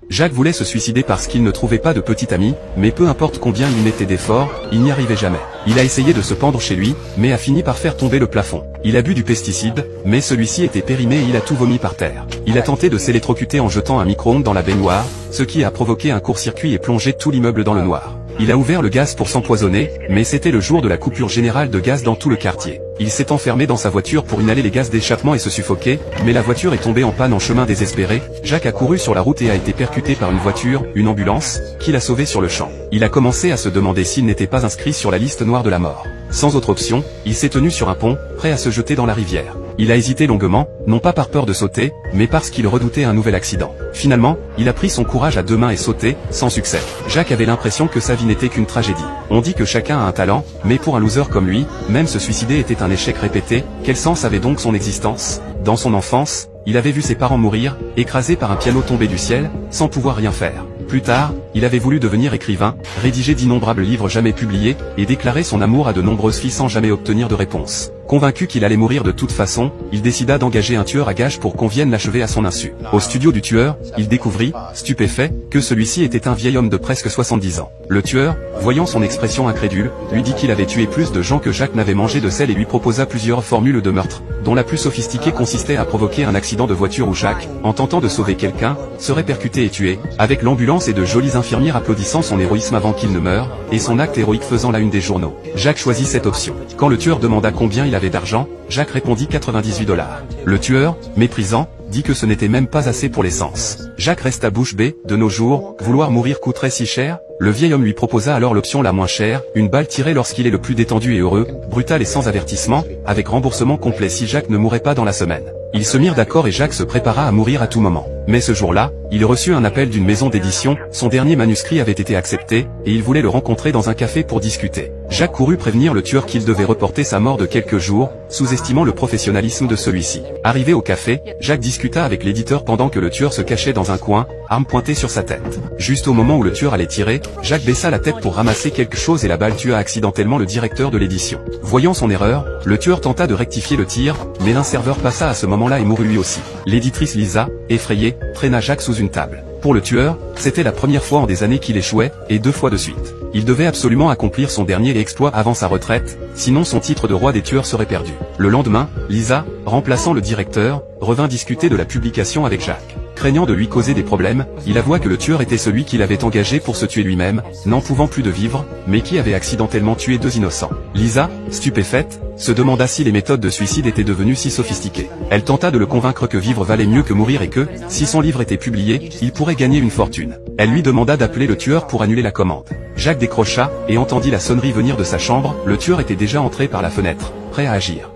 Jacques voulait se suicider parce qu'il ne trouvait pas de petit ami, mais peu importe combien il mettait d'efforts, il n'y arrivait jamais. Il a essayé de se pendre chez lui, mais a fini par faire tomber le plafond. Il a bu du pesticide, mais celui-ci était périmé et il a tout vomi par terre. Il a tenté de s'électrocuter en jetant un micro-ondes dans la baignoire, ce qui a provoqué un court-circuit et plongé tout l'immeuble dans le noir. Il a ouvert le gaz pour s'empoisonner, mais c'était le jour de la coupure générale de gaz dans tout le quartier. Il s'est enfermé dans sa voiture pour inhaler les gaz d'échappement et se suffoquer, mais la voiture est tombée en panne en chemin désespéré. Jacques a couru sur la route et a été percuté par une voiture, une ambulance, qui l'a sauvé sur le champ. Il a commencé à se demander s'il n'était pas inscrit sur la liste noire de la mort. Sans autre option, il s'est tenu sur un pont, prêt à se jeter dans la rivière. Il a hésité longuement, non pas par peur de sauter, mais parce qu'il redoutait un nouvel accident. Finalement, il a pris son courage à deux mains et sauté, sans succès. Jacques avait l'impression que sa vie n'était qu'une tragédie. On dit que chacun a un talent, mais pour un loser comme lui, même se suicider était un échec répété. Quel sens avait donc son existence? Dans son enfance, il avait vu ses parents mourir, écrasés par un piano tombé du ciel, sans pouvoir rien faire. Plus tard, il avait voulu devenir écrivain, rédiger d'innombrables livres jamais publiés, et déclarer son amour à de nombreuses filles sans jamais obtenir de réponse. Convaincu qu'il allait mourir de toute façon, il décida d'engager un tueur à gages pour qu'on vienne l'achever à son insu. Au studio du tueur, il découvrit, stupéfait, que celui-ci était un vieil homme de presque 70 ans. Le tueur, voyant son expression incrédule, lui dit qu'il avait tué plus de gens que Jacques n'avait mangé de sel et lui proposa plusieurs formules de meurtre, dont la plus sophistiquée consistait à provoquer un accident de voiture où Jacques, en tentant de sauver quelqu'un, serait percuté et tué, avec l'ambulance et de jolies infirmières applaudissant son héroïsme avant qu'il ne meure, et son acte héroïque faisant la une des journaux. Jacques choisit cette option. Quand le tueur demanda combien il avait d'argent, Jacques répondit 98 $. Le tueur, méprisant, dit que ce n'était même pas assez pour l'essence. Jacques resta bouche bée. De nos jours, vouloir mourir coûterait si cher? Le vieil homme lui proposa alors l'option la moins chère, une balle tirée lorsqu'il est le plus détendu et heureux, brutal et sans avertissement, avec remboursement complet si Jacques ne mourait pas dans la semaine. Ils se mirent d'accord et Jacques se prépara à mourir à tout moment. Mais ce jour-là, il reçut un appel d'une maison d'édition, son dernier manuscrit avait été accepté, et il voulait le rencontrer dans un café pour discuter. Jacques courut prévenir le tueur qu'il devait reporter sa mort de quelques jours, sous-estimant le professionnalisme de celui-ci. Arrivé au café, Jacques discuta avec l'éditeur pendant que le tueur se cachait dans un coin, arme pointée sur sa tête. Juste au moment où le tueur allait tirer, Jacques baissa la tête pour ramasser quelque chose et la balle tua accidentellement le directeur de l'édition. Voyant son erreur, le tueur tenta de rectifier le tir, mais l'un serveur passa à ce moment-là et mourut lui aussi. L'éditrice Lisa, effrayée, traîna Jacques sous une table. Pour le tueur, c'était la première fois en des années qu'il échouait, et 2 fois de suite. Il devait absolument accomplir son dernier exploit avant sa retraite, sinon son titre de roi des tueurs serait perdu. Le lendemain, Lisa, remplaçant le directeur, revint discuter de la publication avec Jacques. Craignant de lui causer des problèmes, il avoua que le tueur était celui qu'il avait engagé pour se tuer lui-même, n'en pouvant plus de vivre, mais qui avait accidentellement tué 2 innocents. Lisa, stupéfaite, se demanda si les méthodes de suicide étaient devenues si sophistiquées. Elle tenta de le convaincre que vivre valait mieux que mourir et que, si son livre était publié, il pourrait gagner une fortune. Elle lui demanda d'appeler le tueur pour annuler la commande. Jacques décrocha, et entendit la sonnerie venir de sa chambre. Le tueur était déjà entré par la fenêtre, prêt à agir.